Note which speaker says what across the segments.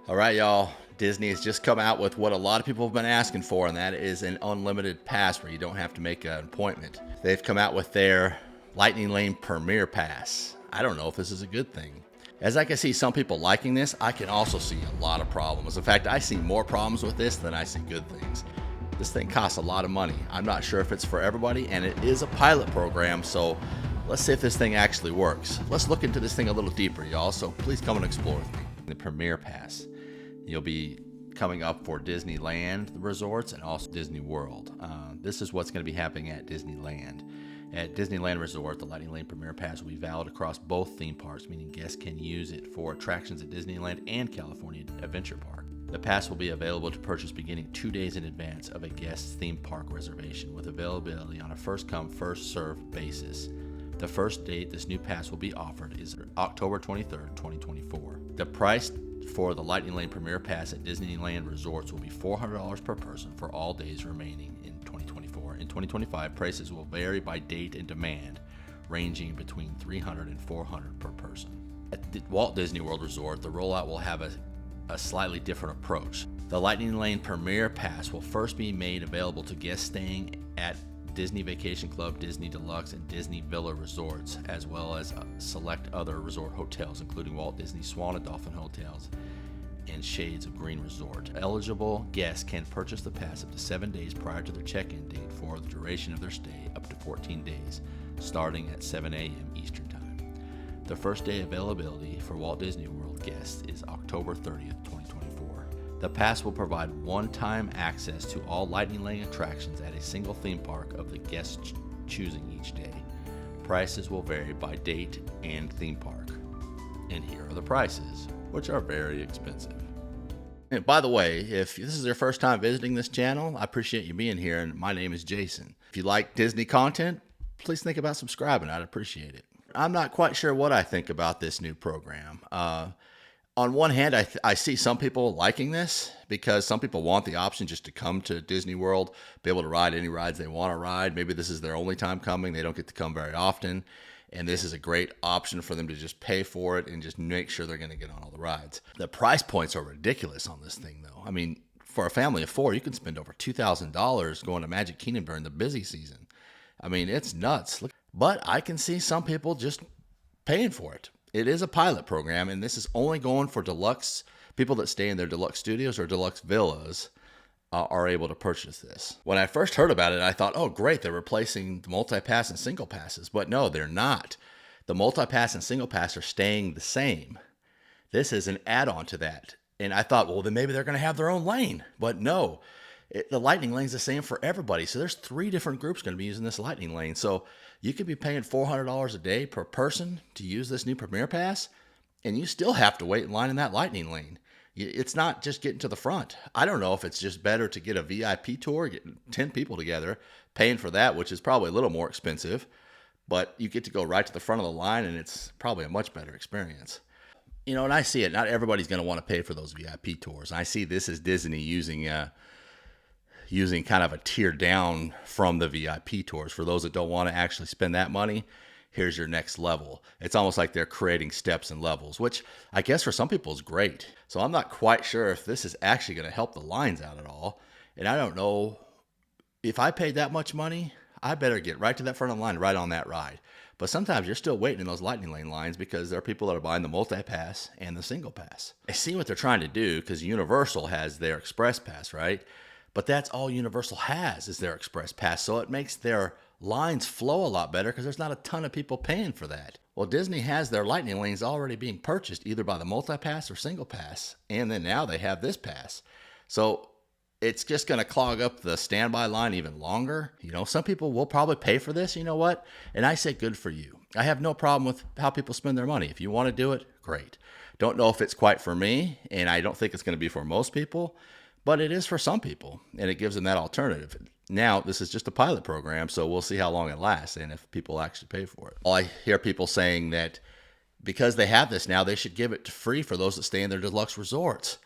Speaker 1: All right, y'all. Disney has just come out with what a lot of people have been asking for, and that is an unlimited pass where you don't have to make an appointment. They've come out with their Lightning Lane Premier Pass. I don't know if this is a good thing. As I can see some people liking this, I can also see a lot of problems. In fact, I see more problems with this than I see good things. This thing costs a lot of money. I'm not sure if it's for everybody, and it is a pilot program, so let's see if this thing actually works. Let's look into this thing a little deeper, y'all, so please come and explore with me. The Premier Pass. You'll be coming up for Disneyland Resorts and also Disney World. This is what's going to be happening at Disneyland. At Disneyland Resort, the Lightning Lane Premier Pass will be valid across both theme parks, meaning guests can use it for attractions at Disneyland and California Adventure Park. The pass will be available to purchase beginning 2 days in advance of a guest's theme park reservation, with availability on a first-come, first-served basis. The first date this new pass will be offered is October 23rd, 2024. The price for the Lightning Lane Premier Pass at Disneyland Resorts will be $400 per person for all days remaining in 2024. In 2025, prices will vary by date and demand, ranging between $300 and $400 per person. At the Walt Disney World Resort, the rollout will have a slightly different approach. The Lightning Lane Premier Pass will first be made available to guests staying at Disney Vacation Club, Disney Deluxe, and Disney Villa resorts, as well as select other resort hotels, including Walt Disney Swan and Dolphin Hotels and Shades of Green Resort. Eligible guests can purchase the pass up to 7 days prior to their check-in date for the duration of their stay, up to 14 days, starting at 7 a.m. Eastern Time. The first day availability for Walt Disney World guests is October 30th, 2024. The pass will provide one-time access to all Lightning Lane attractions at a single theme park of the guest's choosing each day. Prices will vary by date and theme park. And here are the prices, which are very expensive. And by the way, if this is your first time visiting this channel, I appreciate you being here, and my name is Jason. If you like Disney content, please think about subscribing. I'd appreciate it. I'm not quite sure what I think about this new program. On one hand, I see some people liking this because some people want the option just to come to Disney World, be able to ride any rides they want to ride. Maybe this is their only time coming. They don't get to come very often. And this is a great option for them to just pay for it and just make sure they're going to get on all the rides. The price points are ridiculous on this thing, though. I mean, for a family of four, you can spend over $2,000 going to Magic Kingdom during the busy season. I mean, it's nuts. But I can see some people just paying for it. It is a pilot program, and this is only going for deluxe people that stay in their deluxe studios or deluxe villas are able to purchase this. When I first heard about it, I thought, oh, great, they're replacing the multi-pass and single passes. But no, they're not. The multi-pass and single pass are staying the same. This is an add-on to that. And I thought, well, then maybe they're going to have their own lane. But no, the Lightning Lane's the same for everybody. So there's 3 different groups going to be using this Lightning Lane. So you could be paying $400 a day per person to use this new Premier Pass, and you still have to wait in line in that Lightning Lane. It's not just getting to the front. I don't know if it's just better to get a VIP tour, get 10 people together, paying for that, which is probably a little more expensive, but you get to go right to the front of the line, and it's probably a much better experience. You know, and I see it. Not everybody's going to want to pay for those VIP tours. I see this as Disney using kind of a tier down from the VIP tours. For those that don't want to actually spend that money, here's your next level. It's almost like they're creating steps and levels, which I guess for some people is great. So I'm not quite sure if this is actually going to help the lines out at all. And I don't know, if I paid that much money, I better get right to that front of the line, right on that ride. But sometimes you're still waiting in those Lightning Lane lines because there are people that are buying the multi-pass and the single pass. I see what they're trying to do because Universal has their Express Pass, right? But that's all Universal has is their Express Pass. So it makes their lines flow a lot better because there's not a ton of people paying for that. Well, Disney has their Lightning Lanes already being purchased either by the multi-pass or single pass. And then now they have this pass. So it's just going to clog up the standby line even longer. You know, some people will probably pay for this, you know what? And I say good for you. I have no problem with how people spend their money. If you want to do it, great. Don't know if it's quite for me, and I don't think it's going to be for most people, but it is for some people, and it gives them that alternative. Now, this is just a pilot program, so we'll see how long it lasts and if people actually pay for it. I hear people saying that because they have this now, they should give it free for those that stay in their deluxe resorts.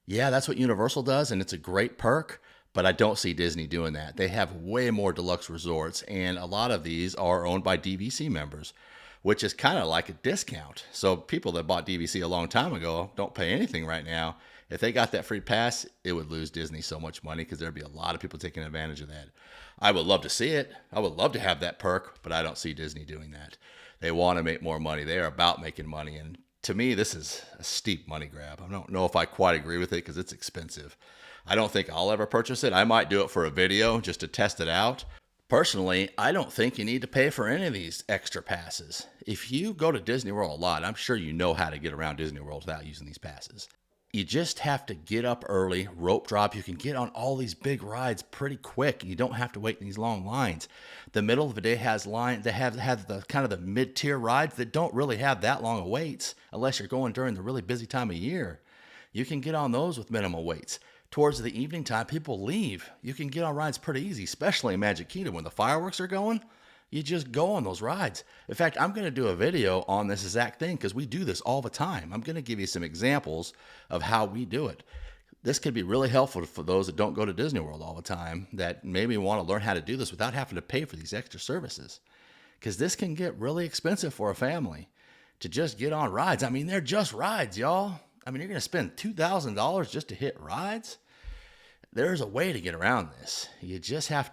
Speaker 1: Yeah, that's what Universal does, and it's a great perk, but I don't see Disney doing that. They have way more deluxe resorts, and a lot of these are owned by DVC members, which is kind of like a discount. So people that bought DVC a long time ago don't pay anything right now. If they got that free pass, it would lose Disney so much money because there'd be a lot of people taking advantage of that. I would love to see it. I would love to have that perk, but I don't see Disney doing that. They want to make more money. They are about making money. And to me, this is a steep money grab. I don't know if I quite agree with it because it's expensive. I don't think I'll ever purchase it. I might do it for a video just to test it out. Personally, I don't think you need to pay for any of these extra passes. If you go to Disney World a lot, I'm sure you know how to get around Disney World without using these passes. You just have to get up early, rope drop. You can get on all these big rides pretty quick. You don't have to wait in these long lines. The middle of the day has lines that have the kind of the mid-tier rides that don't really have that long of waits unless you're going during the really busy time of year. You can get on those with minimal waits. Towards the evening time, people leave. You can get on rides pretty easy, especially in Magic Kingdom when the fireworks are going. You just go on those rides. In fact, I'm going to do a video on this exact thing because we do this all the time. I'm going to give you some examples of how we do it. This could be really helpful for those that don't go to Disney World all the time that maybe want to learn how to do this without having to pay for these extra services. Because this can get really expensive for a family to just get on rides. I mean, they're just rides, y'all. I mean, you're going to spend $2,000 just to hit rides? There's a way to get around this. You just got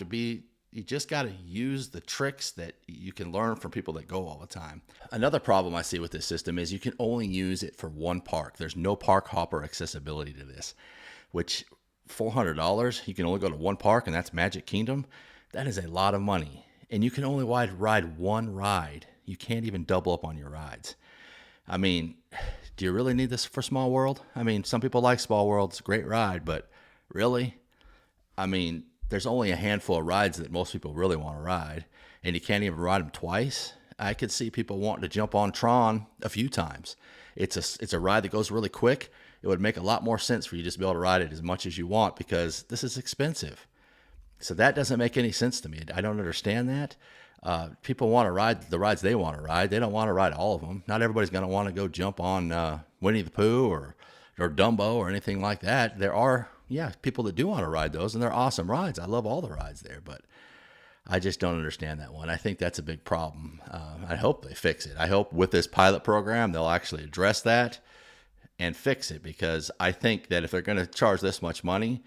Speaker 1: to use the tricks that you can learn from people that go all the time. Another problem I see with this system is you can only use it for one park. There's no park hopper accessibility to this, which $400, you can only go to one park, and that's Magic Kingdom. That is a lot of money. And you can only ride one ride. You can't even double up on your rides. I mean, do you really need this for Small World? I mean, some people like Small World. It's a great ride, but really? I mean, there's only a handful of rides that most people really want to ride, and you can't even ride them twice. I could see people wanting to jump on Tron a few times. It's a ride that goes really quick. It would make a lot more sense for you just to be able to ride it as much as you want because this is expensive. So that doesn't make any sense to me. I don't understand that. People want to ride the rides they want to ride. They don't want to ride all of them. Not everybody's going to want to go jump on Winnie the Pooh or Dumbo or anything like that. There are people that do want to ride those, and they're awesome rides. I love all the rides there, but I just don't understand that one. I think that's a big problem. I hope they fix it. I hope with this pilot program, they'll actually address that and fix it because I think that if they're going to charge this much money,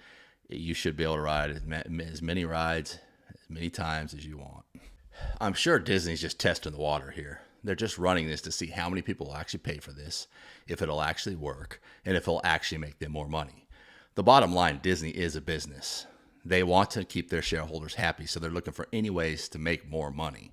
Speaker 1: you should be able to ride as many rides as many times as you want. I'm sure Disney's just testing the water here. They're just running this to see how many people will actually pay for this, if it'll actually work, and if it'll actually make them more money. The bottom line, Disney is a business. They want to keep their shareholders happy, so they're looking for any ways to make more money.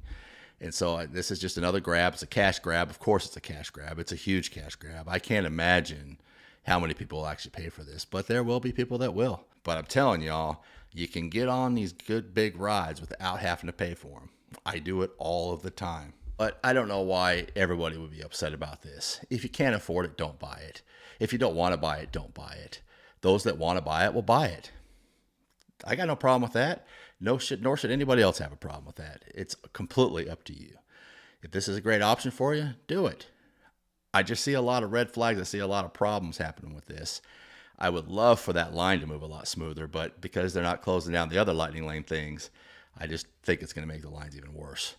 Speaker 1: And so this is just another grab. It's a cash grab. Of course it's a cash grab. It's a huge cash grab. I can't imagine how many people will actually pay for this, but there will be people that will. But I'm telling y'all, you can get on these good big rides without having to pay for them. I do it all of the time. But I don't know why everybody would be upset about this. If you can't afford it, don't buy it. If you don't want to buy it, don't buy it. Those that want to buy it will buy it. I got no problem with that. Nor should anybody else have a problem with that. It's completely up to you. If this is a great option for you, do it. I just see a lot of red flags. I see a lot of problems happening with this. I would love for that line to move a lot smoother, but because they're not closing down the other lightning lane things, I just think it's going to make the lines even worse.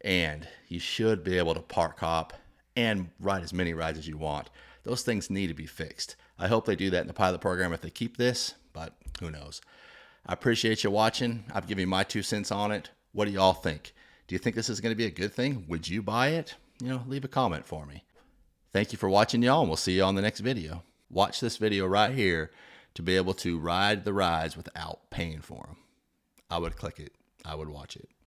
Speaker 1: And you should be able to park hop and ride as many rides as you want. Those things need to be fixed. I hope they do that in the pilot program if they keep this, but who knows. I appreciate you watching. I've given you my 2 cents on it. What do y'all think? Do you think this is going to be a good thing? Would you buy it? Leave a comment for me. Thank you for watching, y'all, and we'll see you on the next video. Watch this video right here to be able to ride the rides without paying for them. I would click it. I would watch it.